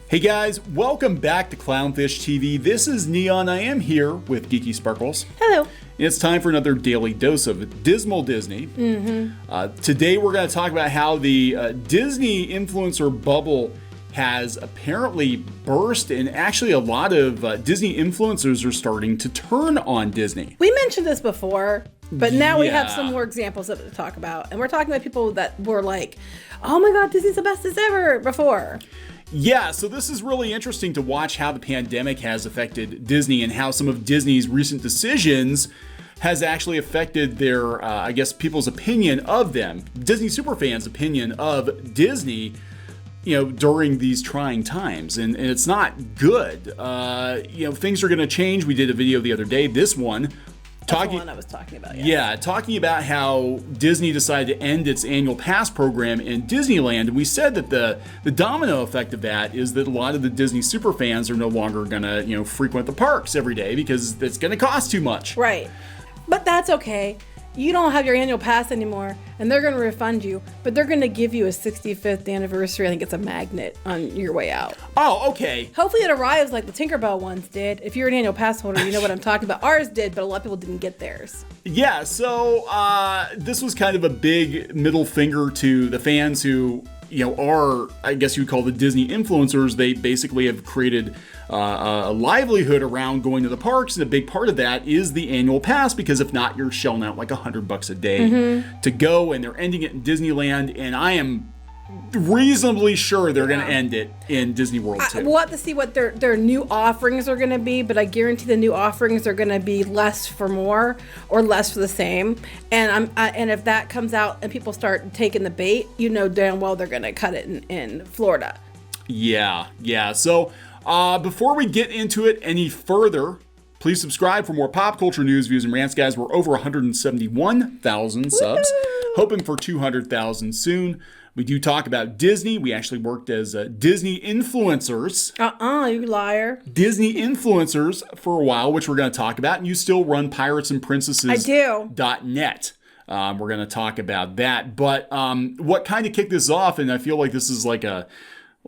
Hey guys, welcome back to Clownfish TV. This is Kneon. I am here with Geeky Sparkles. Hello. It's time for another daily dose of dismal Disney. Today we're going to talk about how the Disney influencer bubble has apparently burst, and actually a lot of Disney influencers are starting to turn on Disney. We mentioned this before, but now we have Yeah. some more examples of it to talk about. And we're talking about people that were like, oh my God, Disney's the best as ever before. Yeah, so this is really interesting to watch how the pandemic has affected Disney and how some of Disney's recent decisions has actually affected their, people's opinion of them. Disney superfans' opinion of Disney, during these trying times. And it's not good. Things are going to change. We did a video the other day, this one, That's the one I was talking about. Yeah, talking about how Disney decided to end its annual pass program in Disneyland. And we said that the domino effect of that is that a lot of the Disney superfans are no longer going to, frequent the parks every day because it's going to cost too much. Right. But that's okay. You don't have your annual pass anymore, and they're going to refund you, but they're going to give you a 65th anniversary. I think it's a magnet on your way out. Oh, okay. Hopefully it arrives like the Tinkerbell ones did. If you're an annual pass holder, you know what I'm talking about. Ours did, but a lot of people didn't get theirs. Yeah, so this was kind of a big middle finger to the fans who, are, I guess you would call the Disney influencers. They basically have created a livelihood around going to the parks, and a big part of that is the annual pass, because if not, you're shelling out like $100 a day to go, and they're ending it in Disneyland, and I am reasonably sure they're going to end it in Disney World too. We'll have to see what their new offerings are going to be, but I guarantee the new offerings are going to be less for more or less for the same. And and if that comes out and people start taking the bait, damn well they're going to cut it in Florida. Yeah. So before we get into it any further, please subscribe for more pop culture news, views, and rants, guys. We're over 171,000 subs, hoping for 200,000 soon. We do talk about Disney. We actually worked as Disney influencers. You liar. Disney influencers for a while, which we're going to talk about. And you still run piratesandprincesses.net. We're going to talk about that. But what kind of kicked this off, and I feel like this is like a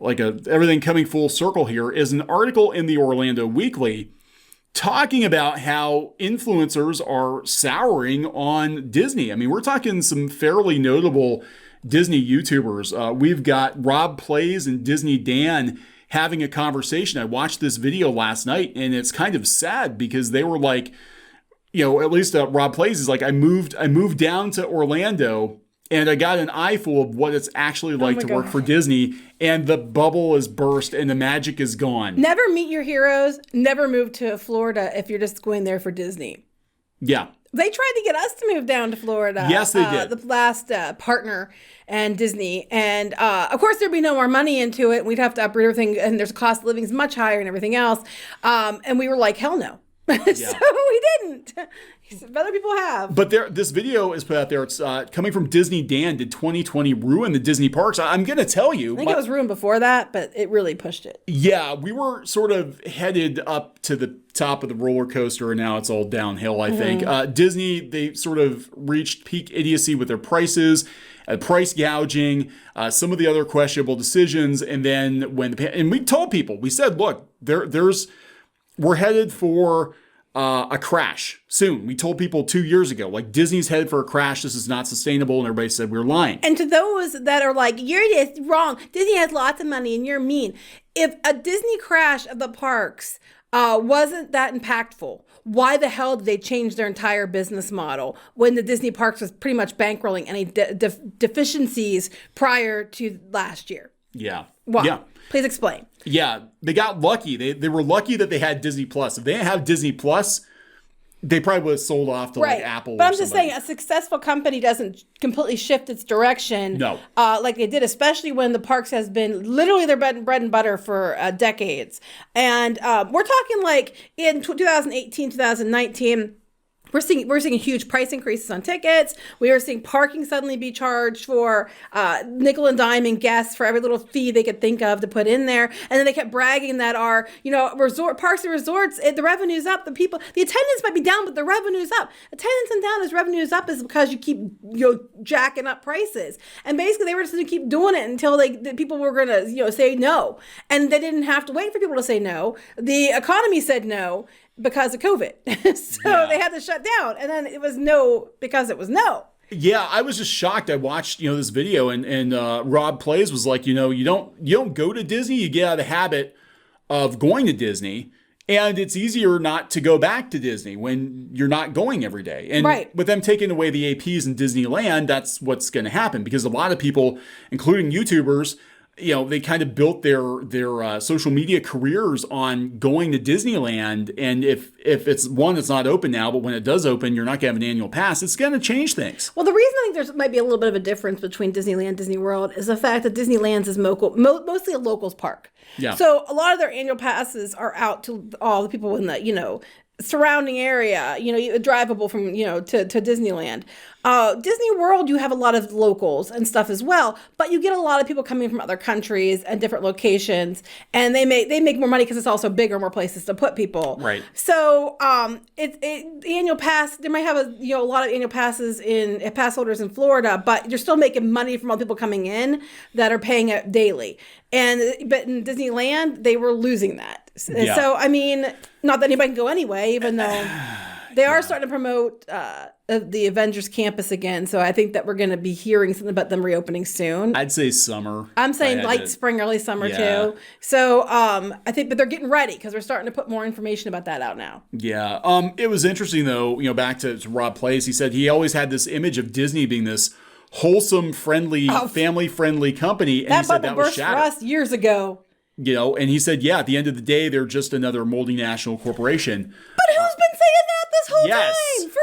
everything coming full circle here, is an article in the Orlando Weekly talking about how influencers are souring on Disney. I mean, we're talking some fairly notable Disney YouTubers. We've got Rob Plays and Disney Dan having a conversation. I watched this video last night, and it's kind of sad because they were like, at least Rob Plays is like, I moved down to Orlando, and I got an eye full of what it's actually like to work for Disney, and the bubble is burst and the magic is gone. Never meet your heroes. Never move to Florida if you're just going there for Disney. Yeah. They tried to get us to move down to Florida. Yes, they did. The last partner and Disney. And of course, there'd be no more money into it. We'd have to upgrade everything. And there's a cost of living is much higher and everything else. And we were like, hell no. So we didn't. Other people have. But this video is put out there. It's coming from Disney Dan. Did 2020 ruin the Disney parks? I'm going to tell you. I think it was ruined before that, but it really pushed it. Yeah, we were sort of headed up to the top of the roller coaster, and now it's all downhill, I think. Disney, they sort of reached peak idiocy with their prices, price gouging, some of the other questionable decisions. And then and we told people, we said, look, we're headed for a crash soon. We told people 2 years ago, like, Disney's headed for a crash. This is not sustainable. And everybody said we were lying. And to those that are like, you're just wrong. Disney has lots of money and you're mean. If a Disney crash of the parks wasn't that impactful, why the hell did they change their entire business model when the Disney parks was pretty much bankrolling any deficiencies prior to last year? Yeah. Why? Yeah. Please explain. Yeah, they got lucky. They were lucky that they had Disney Plus. If they didn't have Disney Plus, they probably would have sold off to like Apple. But I'm just saying, a successful company doesn't completely shift its direction. No. Like they did, especially when the parks has been literally their bread and butter for decades. And we're talking like in 2018, 2019, We're seeing huge price increases on tickets. We are seeing parking suddenly be charged for nickel and dime in guests for every little fee they could think of to put in there. And then they kept bragging that our, resort parks and resorts, the revenue's up. The attendance might be down, but the revenue's up. Attendance and down as revenue's up is because you keep jacking up prices. And basically they were just going to keep doing it until the people were going to say no. And they didn't have to wait for people to say no. The economy said no because of COVID. So they had to shut down. And then it was no because it was no. Yeah, I was just shocked. I watched, this video and Rob Plays was like, you don't go to Disney, you get out of the habit of going to Disney. And it's easier not to go back to Disney when you're not going every day. And with them taking away the APs in Disneyland, that's what's going to happen. Because a lot of people, including YouTubers, they kind of built their social media careers on going to Disneyland. And if it's not open now, but when it does open, you're not going to have an annual pass. It's going to change things. Well, the reason I think there might be a little bit of a difference between Disneyland and Disney World is the fact that Disneyland's is mostly a locals park. Yeah. So a lot of their annual passes are out to all the people in the, surrounding area, drivable from, to Disneyland. Disney World, you have a lot of locals and stuff as well, but you get a lot of people coming from other countries and different locations, and they make more money because it's also bigger, more places to put people. Right. So the annual pass, they might have a lot of annual passes in pass holders in Florida, but you're still making money from all the people coming in that are paying it daily. But in Disneyland, they were losing that. Yeah. So I mean, not that anybody can go anyway, even though they are starting to promote the Avengers Campus again. So I think that we're going to be hearing something about them reopening soon. I'd say summer. I'm saying late spring, early summer too. So I think, but they're getting ready because they're starting to put more information about that out now. Yeah. It was interesting though, back to Rob Plays, he said he always had this image of Disney being this wholesome, friendly, family-friendly company. And he said that was shattered. For us years ago. And he said, at the end of the day, they're just another multinational corporation. But who's been saying that this whole time? For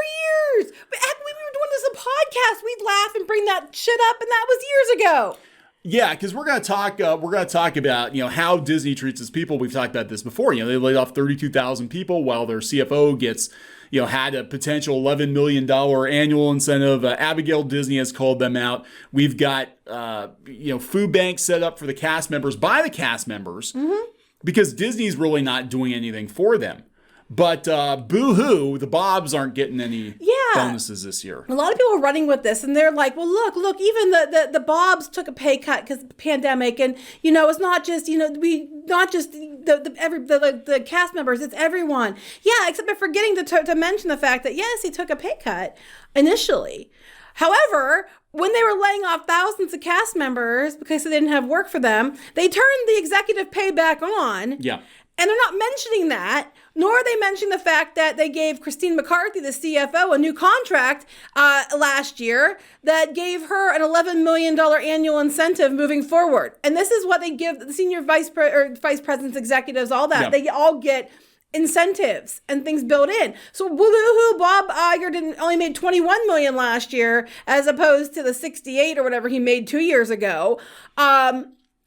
years. But when we were doing this a podcast, we'd laugh and bring that shit up, and that was years ago. Yeah, because we're going to talk about, how Disney treats its people. We've talked about this before. They laid off 32,000 people while their CFO gets, had a potential $11 million annual incentive. Abigail Disney has called them out. We've got, food banks set up for the cast members by the cast members because Disney's really not doing anything for them. But boo-hoo, the Bobs aren't getting any bonuses this year. A lot of people are running with this, and they're like, well, look, even the Bobs took a pay cut because of the pandemic, and, it's not just, the cast members, it's everyone. Yeah, except they're forgetting to mention the fact that, yes, he took a pay cut initially. However, when they were laying off thousands of cast members because they didn't have work for them, they turned the executive pay back on. Yeah. And they're not mentioning that, nor are they mentioning the fact that they gave Christine McCarthy, the CFO, a new contract last year that gave her an $11 million annual incentive moving forward. And this is what they give the senior vice presidents, executives, all that. Yeah. They all incentives and things built in. So woo-hoo, Bob Iger only made $21 million last year as opposed to the 68 or whatever he made 2 years ago.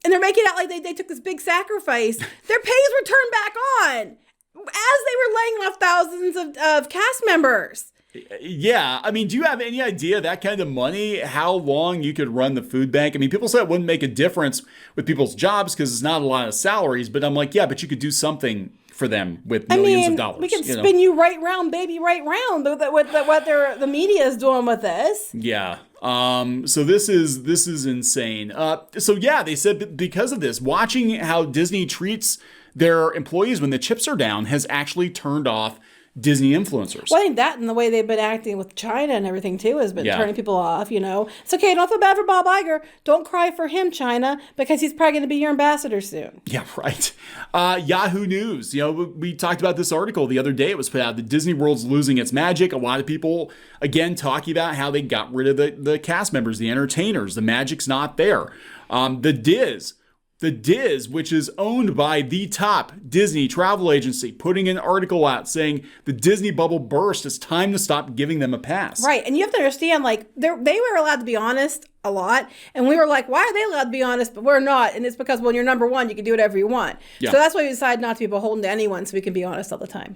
And they're making it out like they took this big sacrifice. Their pays were turned back on as they were laying off thousands of cast members. Yeah. I mean, do you have any idea that kind of money, how long you could run the food bank? I mean, people say it wouldn't make a difference with people's jobs because it's not a lot of salaries. But I'm like, yeah, but you could do something for them with millions of dollars. We can spin you right round, baby, right round. What the media is doing with this. Yeah. So this is insane. So yeah, they said because of this, watching how Disney treats their employees when the chips are down has actually turned off Disney influencers. Well, I think that and the way they've been acting with China and everything too has been turning people off, It's okay, don't feel bad for Bob Iger. Don't cry for him, China, because he's probably going to be your ambassador soon. Yeah, right. Yahoo News. We talked about this article the other day. It was put out that Disney World's losing its magic. A lot of people, again, talking about how they got rid of the cast members, the entertainers. The magic's not there. The Diz, which is owned by the top Disney travel agency, putting an article out saying the Disney bubble burst. It's time to stop giving them a pass. Right. And you have to understand, they were allowed to be honest a lot. And we were like, why are they allowed to be honest, but we're not? And it's because when you're number one, you can do whatever you want. Yeah. So that's why we decided not to be beholden to anyone so we can be honest all the time.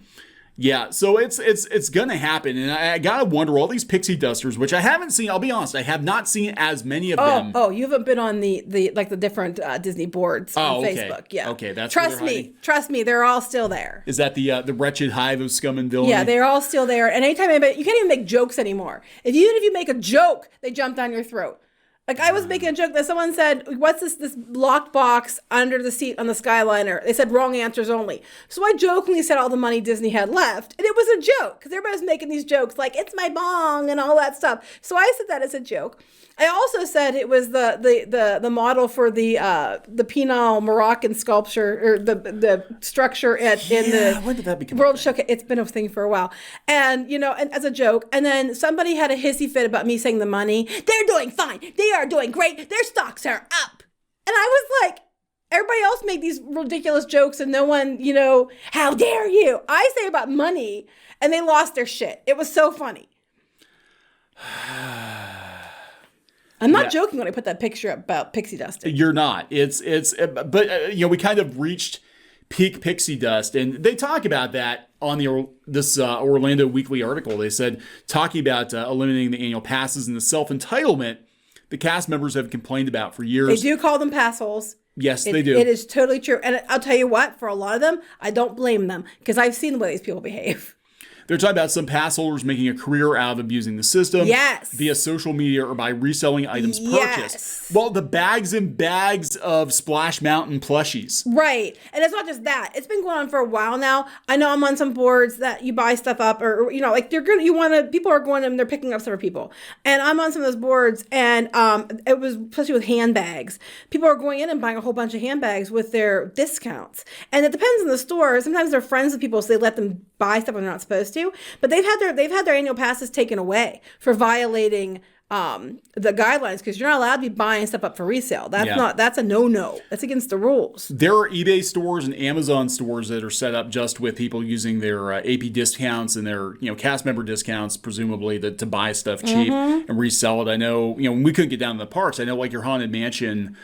Yeah, so it's gonna happen, and I gotta wonder all these pixie dusters, which I haven't seen. I'll be honest, I have not seen as many of them. Oh, you haven't been on the like the different Disney boards on okay. Facebook. Yeah. Okay, that's where trust they're me. hiding. Trust me. They're all still there. Is that the wretched hive of scum and villainy? Yeah, they're all still there. And anytime you can't even make jokes anymore. Even if you make a joke, they jump down your throat. Like I was making a joke that someone said, "What's this locked box under the seat on the Skyliner?" They said wrong answers only. So I jokingly said all the money Disney had left, and it was a joke because everybody was making these jokes like it's my bong and all that stuff. So I said that as a joke. I also said it was the model for the penal Moroccan sculpture or the structure in the when did that become World Showcase. It's been a thing for a while, and and as a joke. And then somebody had a hissy fit about me saying the money. They're doing fine. They are doing great. Their stocks are up. And I was like, everybody else made these ridiculous jokes, and no one, how dare you? I say about money, and they lost their shit. It was so funny. I'm not joking when I put that picture up about pixie dust. You're not. But we kind of reached peak pixie dust, and they talk about that on this Orlando Weekly article. They said talking about eliminating the annual passes and the self-entitlement the cast members have complained about for years. They do call them pass holes. Yes, they do. It is totally true. And I'll tell you what, for a lot of them, I don't blame them because I've seen the way these people behave. They're talking about some pass holders making a career out of abusing the system. Yes. Via social media or by reselling items Yes. purchased. Well, the bags and bags of Splash Mountain plushies. Right. And it's not just that. It's been going on for a while now. I know I'm on some boards that you buy stuff up or like people are going and they're picking up stuff for people. And I'm on some of those boards and it was especially with handbags. People are going in and buying a whole bunch of handbags with their discounts. And it depends on the store. Sometimes they're friends with people so they let them buy stuff when they're not supposed to. But they've had their annual passes taken away for violating the guidelines because you're not allowed to be buying stuff up for resale. That's a no. That's against the rules. There are eBay stores and Amazon stores that are set up just with people using their AP discounts and their cast member discounts, presumably to buy stuff cheap and resell it. I know when we couldn't get down to the parks, I know like your Haunted Mansion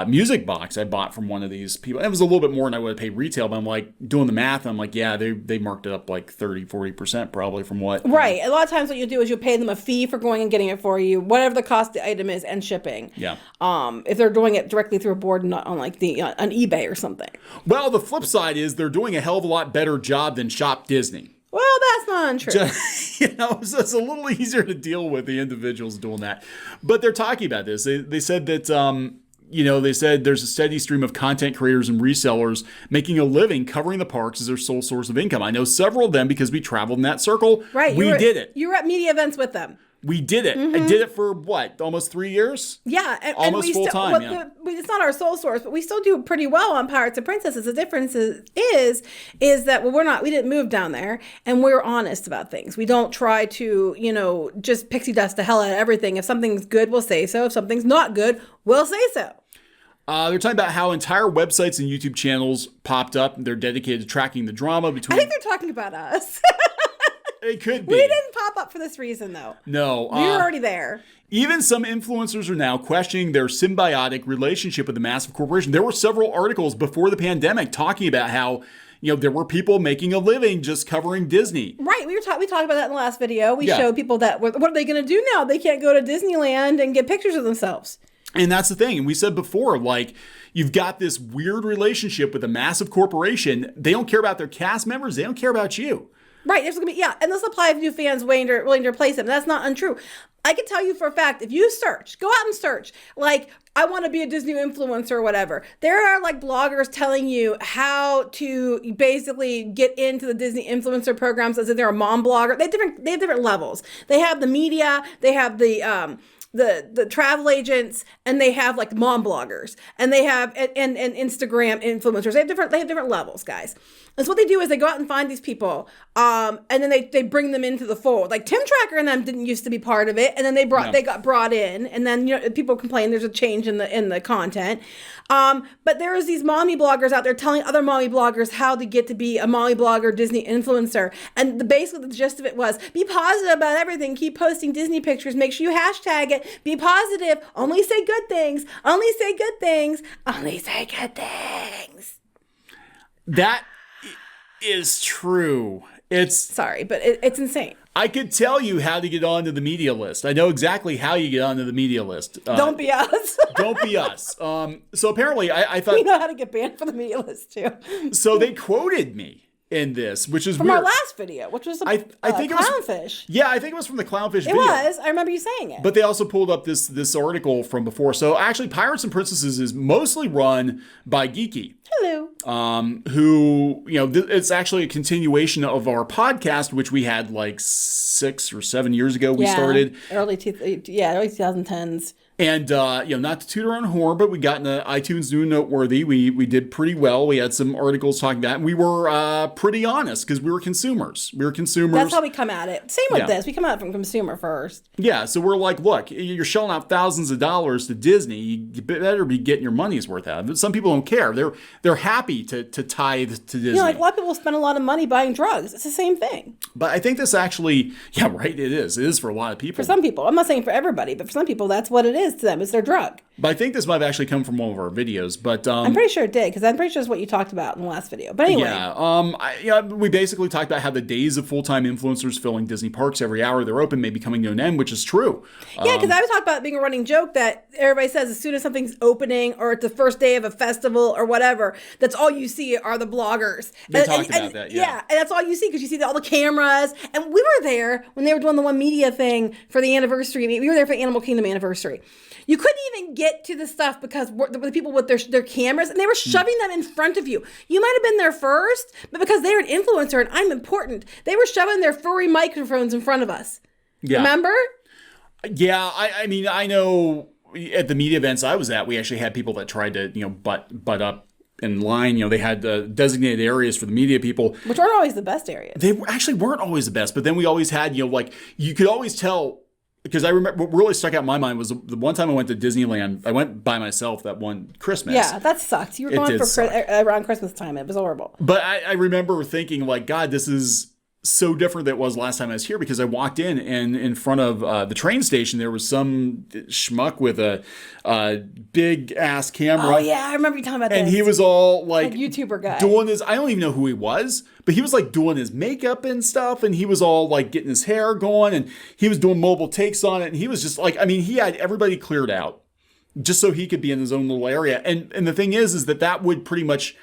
music box I bought from one of these people. It was a little bit more than I would have paid retail, but I'm like doing the math. I'm like, yeah, they marked it up like 30-40% probably from what. Right. A lot of times what you do is you pay them a fee for going and getting it for you, whatever the cost of the item is and shipping. Yeah. If they're doing it directly through a board and not on like on eBay or something. Well, the flip side is they're doing a hell of a lot better job than Shop Disney. Well, that's not untrue. So it's a little easier to deal with the individuals doing that. But they're talking about this. They said that they said there's a steady stream of content creators and resellers making a living covering the parks as their sole source of income. I know several of them because we traveled in that circle. Right. We did it. You were at media events with them. We did it. I did it for what? Almost 3 years? Yeah. Almost full time. It's not our sole source, but we still do pretty well on Pirates and Princesses. The difference is that we didn't move down there and we're honest about things. We don't try to, just pixie dust the hell out of everything. If something's good, we'll say so. If something's not good, we'll say so. They're talking about how entire websites and YouTube channels popped up. They're dedicated to tracking the drama between. I think they're talking about us. It could be. We didn't pop up for this reason, though. No. We were already there. Even some influencers are now questioning their symbiotic relationship with the massive corporation. There were several articles before the pandemic talking about how there were people making a living just covering Disney. Right. We talked about that in the last video. We showed people that what are they going to do now? They can't go to Disneyland and get pictures of themselves. And that's the thing. And we said before, like, you've got this weird relationship with a massive corporation. They don't care about their cast members. They don't care about you. Right. There's going to be, and the supply of new fans willing to replace them. That's not untrue. I can tell you for a fact, if you go out and search, like, I want to be a Disney influencer or whatever. There are like bloggers telling you how to basically get into the Disney influencer programs as if they're a mom blogger. They have different levels. They have the media, they have the travel agents, and they have like mom bloggers, and they have and Instagram influencers. They have different levels, guys. And so what they do is they go out and find these people, and then they bring them into the fold. Like Tim Tracker and them didn't used to be part of it, and then they got brought in, and then people complain there's a change in the content. But there was these mommy bloggers out there telling other mommy bloggers how to get to be a mommy blogger, Disney influencer, and basically the gist of it was be positive about everything. Keep posting Disney pictures. Make sure you hashtag it. Be positive. Only say good things. Only say good things. Only say good things. That is true. Sorry, but it's insane. I could tell you how to get onto the media list. I know exactly how you get onto the media list. Don't be us. Don't be us. So apparently, I thought we know how to get banned from the media list too. So they quoted me in this, which is from weird. our last video, which was I think Clownfish. I think it was from the Clownfish video. It was. I remember you saying it. But they also pulled up this article from before. So actually, Pirates and Princesses is mostly run by Geeky. Hello. Who, it's actually a continuation of our podcast, which we had like 6 or 7 years ago. We started early 2010s. And, not to toot our own horn, but we got into iTunes New and Noteworthy. We did pretty well. We had some articles talking about it. And we were pretty honest because we were consumers. That's how we come at it. Same with this. We come at it from consumer first. Yeah, so we're like, look, you're shelling out thousands of dollars to Disney. You better be getting your money's worth out of it. Some people don't care. They're happy to tithe to Disney. Like a lot of people spend a lot of money buying drugs. It's the same thing. But I think this actually, it is. It is for a lot of people. For some people. I'm not saying for everybody, but for some people, that's what it is to them. It's their drug. But I think this might have actually come from one of our videos. But I'm pretty sure it did, because I'm pretty sure it's what you talked about in the last video. But anyway. We basically talked about how the days of full-time influencers filling Disney parks every hour they're open may be coming to an end, which is true. Yeah, because I was talking about it being a running joke that everybody says as soon as something's opening or it's the first day of a festival or whatever, that's all you see are the bloggers. They talked about that, yeah. And that's all you see because you see all the cameras. And we were there when they were doing the One Media thing for the anniversary. We were there for the Animal Kingdom anniversary. You couldn't even get to the stuff because the people with their cameras, and they were shoving them in front of you. You might have been there first, but because they're an influencer and I'm important, they were shoving their furry microphones in front of us. Yeah. Remember? Yeah, I know at the media events I was at, we actually had people that tried to, butt up in line. They had designated areas for the media people. Which aren't always the best areas. They actually weren't always the best, but then we always had, you could always tell. Because I remember what really stuck out in my mind was the one time I went to Disneyland. I went by myself that one Christmas. Yeah, that sucked. You were going around Christmas time. It was horrible. But I remember thinking, like, God, this is so different than it was last time I was here, because I walked in and in front of the train station, there was some schmuck with a big ass camera. Oh, yeah, I remember you talking about this. And he was all like YouTuber guy. Doing his, I don't even know who he was, but he was like doing his makeup and stuff. And he was all like getting his hair going, and he was doing mobile takes on it. And he was just like, he had everybody cleared out just so he could be in his own little area. And the thing is that would pretty much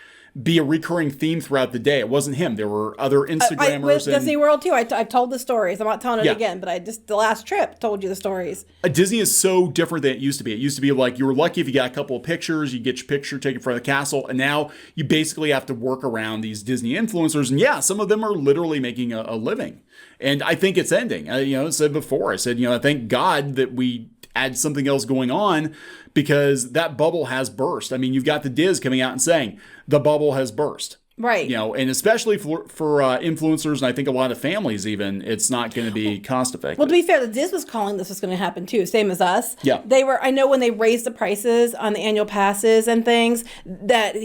be a recurring theme throughout the day. It wasn't him. There were other Instagrammers. With Disney World too. I've told the stories. I'm not telling it again, but the last trip told you the stories. Disney is so different than it used to be. It used to be like you were lucky if you got a couple of pictures, you get your picture taken in front of the castle, and now you basically have to work around these Disney influencers. And some of them are literally making a living. And I think it's ending. I said before, I said, I thank God that we add something else going on, because that bubble has burst. You've got the Diz coming out and saying the bubble has burst. Right. And especially for influencers, and I think a lot of families even, it's not going to be cost effective. Well, to be fair, the Diz was calling this was going to happen too, same as us. Yeah. I know when they raised the prices on the annual passes and things, that,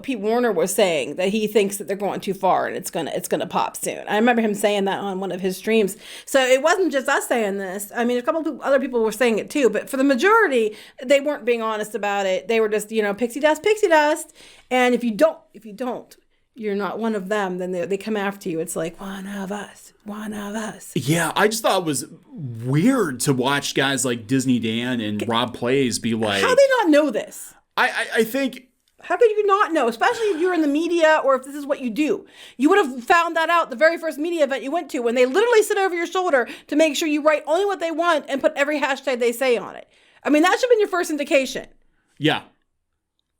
Pete Warner was saying that he thinks that they're going too far and it's gonna pop soon. I remember him saying that on one of his streams. So it wasn't just us saying this. A couple of other people were saying it too, but for the majority, they weren't being honest about it. They were just, pixie dust. And if you don't, you're not one of them, then they come after you. It's like, one of us. Yeah, I just thought it was weird to watch guys like Disney Dan and Rob Plays be like... How do they not know this? I think... How could you not know? Especially if you're in the media or if this is what you do. You would have found that out the very first media event you went to, when they literally sit over your shoulder to make sure you write only what they want and put every hashtag they say on it. That should have been your first indication. Yeah.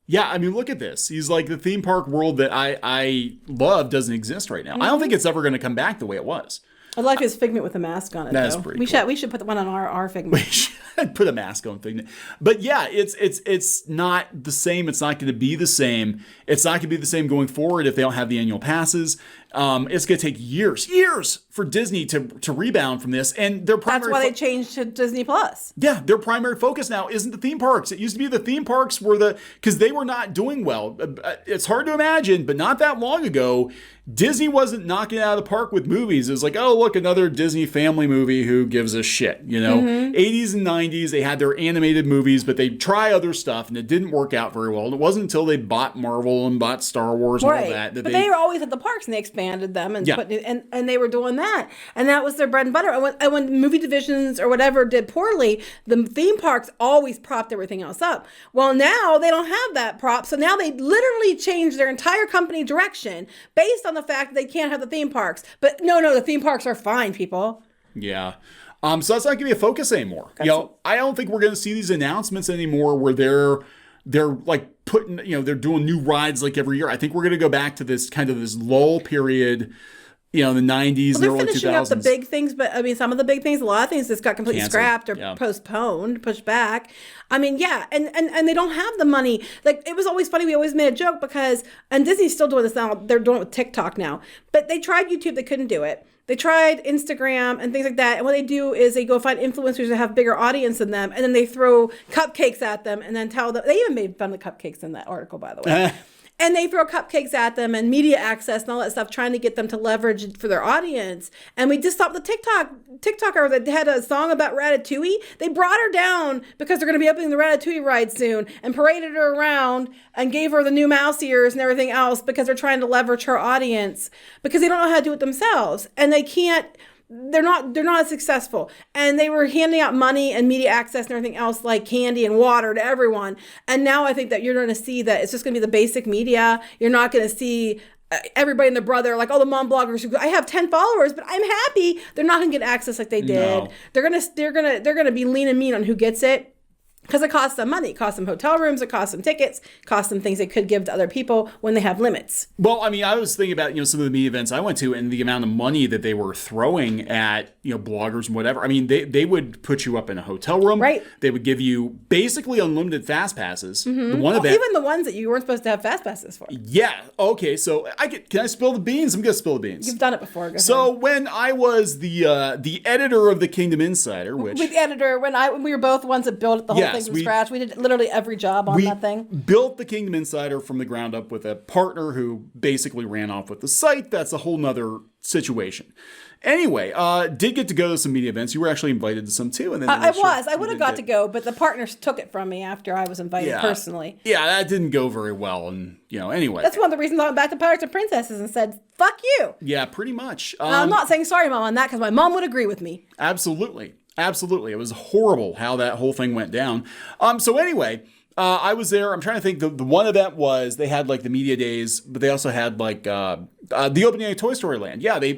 Yeah, look at this. He's like, the theme park world that I love doesn't exist right now. Mm-hmm. I don't think it's ever going to come back the way it was. I like his Figment with a mask on it. That's though. Pretty cool. We should put the one on our Figment. We should put a mask on Figment. But yeah, it's not the same. It's not going to be the same. It's not going to be the same going forward if they don't have the annual passes. It's going to take years for Disney to rebound from this. And their primary That's why they changed to Disney Plus. Yeah, their primary focus now isn't the theme parks. It used to be the theme parks because they were not doing well. It's hard to imagine, but not that long ago, Disney wasn't knocking it out of the park with movies. It was like, oh, look, another Disney family movie. Who gives a shit? 80s and 90s, they had their animated movies, but they'd try other stuff, and it didn't work out very well. And it wasn't until they bought Marvel and bought Star Wars and all that but they were always at the parks, and they expanded expanded them and Yeah. and they were doing that, and that was their bread and butter. And when movie divisions or whatever did poorly, the theme parks always propped everything else up. Well, now they don't have that prop, so now they literally changed their entire company direction based on the fact that they can't have the theme parks. But no, the theme parks are fine, people. Yeah. So that's not going to be a focus anymore. I don't think we're going to see these announcements anymore where they're like putting, they're doing new rides like every year. I think we're going to go back to this kind of this lull period, the 90s and early 2000s. They're finishing up the big things, but I mean, some of the big things, a lot of things just got completely scrapped or postponed, pushed back. I mean, yeah, and they don't have the money. Like, it was always funny. We always made a joke because, and Disney's still doing this now. They're doing it with TikTok now, but they tried YouTube. They couldn't do it. They tried Instagram and things like that. And what they do is they go find influencers that have bigger audience than them. And then they throw cupcakes at them and then tell them. They even made fun of cupcakes in that article, by the way. And they throw cupcakes at them and media access and all that stuff, trying to get them to leverage for their audience. And we just stopped the TikToker that had a song about Ratatouille. They brought her down because they're going to be opening the Ratatouille ride soon and paraded her around and gave her the new mouse ears and everything else because they're trying to leverage her audience because they don't know how to do it themselves. And they can't. They're not as successful. And they were handing out money and media access and everything else like candy and water to everyone. And now I think that you're going to see that it's just going to be the basic media. You're not going to see everybody and their brother, like all the mom bloggers who go, I have 10 followers, but I'm happy. They're not going to get access like they did. No. They're going to be lean and mean on who gets it. Because it costs them money. It costs them hotel rooms. It costs them tickets. It costs them things they could give to other people when they have limits. Well, I mean, I was thinking about, some of the media events I went to and the amount of money that they were throwing at, bloggers and whatever. I mean, they would put you up in a hotel room. Right. They would give you basically unlimited fast passes. Mm-hmm. Even the ones that you weren't supposed to have fast passes for. Yeah. Okay. So can I spill the beans? I'm going to spill the beans. You've done it before. Go so ahead. When I was the editor of the Kingdom Insider, which... With the editor, when we were both ones that built the whole thing from scratch. We did literally every job on that thing. Built the Kingdom Insider from the ground up with a partner who basically ran off with the site. That's a whole nother situation. Anyway, did get to go to some media events. You were actually invited to some too. And then I would have got to go, but the partners took it from me after I was invited personally. Yeah, that didn't go very well. And, anyway. That's one of the reasons I went back to Pirates and Princesses and said, fuck you. Yeah, pretty much. I'm not saying sorry, Mom, on that because my mom would agree with me. Absolutely. It was horrible how that whole thing went down. So anyway, I was there. I'm trying to think. The one event was they had like the media days, but they also had like the opening of Toy Story Land. Yeah, they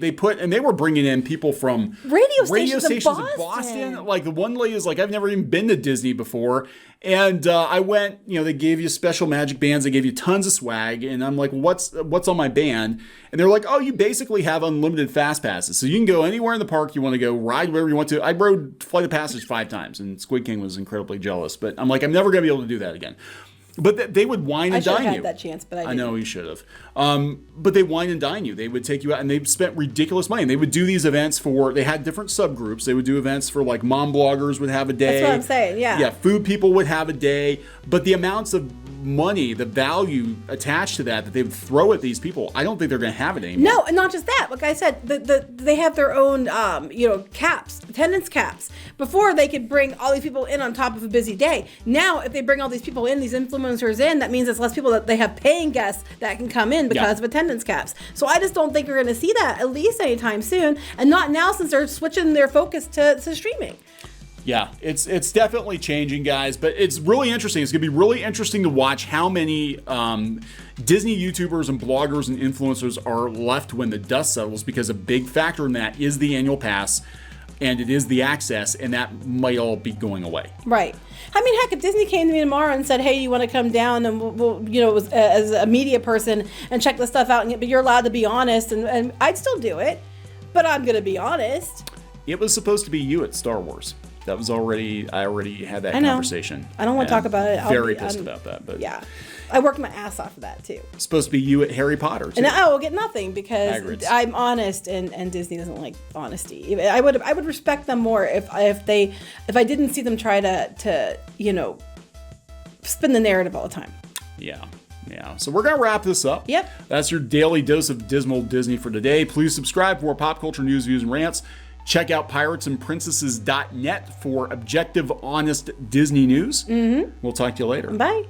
were bringing in people from radio stations in Boston. Like the one lady is like, I've never even been to Disney before. And I went, they gave you special magic bands. They gave you tons of swag. And I'm like, what's on my band? And they're like, oh, you basically have unlimited fast passes. So you can go anywhere in the park you want to go, ride wherever you want to. I rode Flight of Passage 5 times, and Squid King was incredibly jealous. But I'm like, I'm never going to be able to do that again. But they would wine and dine you. I should have had that chance, but I didn't. I know you should have. But they wine and dine you. They would take you out, and they spent ridiculous money. And they would do these events they had different subgroups. They would do events for like mom bloggers would have a day. That's what I'm saying, yeah. Yeah, food people would have a day. But the amounts of money, the value attached to that they would throw at these people, I don't think they're going to have it anymore. No, and not just that. Like I said, they have their own, caps, attendance caps. Before, they could bring all these people in on top of a busy day. Now, if they bring all these people in, these influencers in, that means it's less people that they have paying guests that can come in because of attendance caps. So I just don't think you're going to see that at least anytime soon, and not now since they're switching their focus to streaming. Yeah, it's definitely changing, guys, but it's really interesting. It's going to be really interesting to watch how many Disney YouTubers and bloggers and influencers are left when the dust settles, because a big factor in that is the annual pass, and it is the access, and that might all be going away. Right. I mean, heck, if Disney came to me tomorrow and said, hey, you want to come down and we'll as a media person and check this stuff out, but you're allowed to be honest, and I'd still do it, but I'm going to be honest. It was supposed to be you at Star Wars. I already had that conversation. I don't want to talk about it. Very pissed about that. But yeah, I worked my ass off for that too. It's supposed to be you at Harry Potter too. And I will get nothing because I'm honest, and Disney doesn't like honesty. I would respect them more if I didn't see them try to spin the narrative all the time. Yeah. So we're going to wrap this up. Yep. That's your daily dose of dismal Disney for today. Please subscribe for more pop culture news, views, and rants. Check out piratesandprincesses.net for objective, honest Disney news. Mm-hmm. We'll talk to you later. Bye.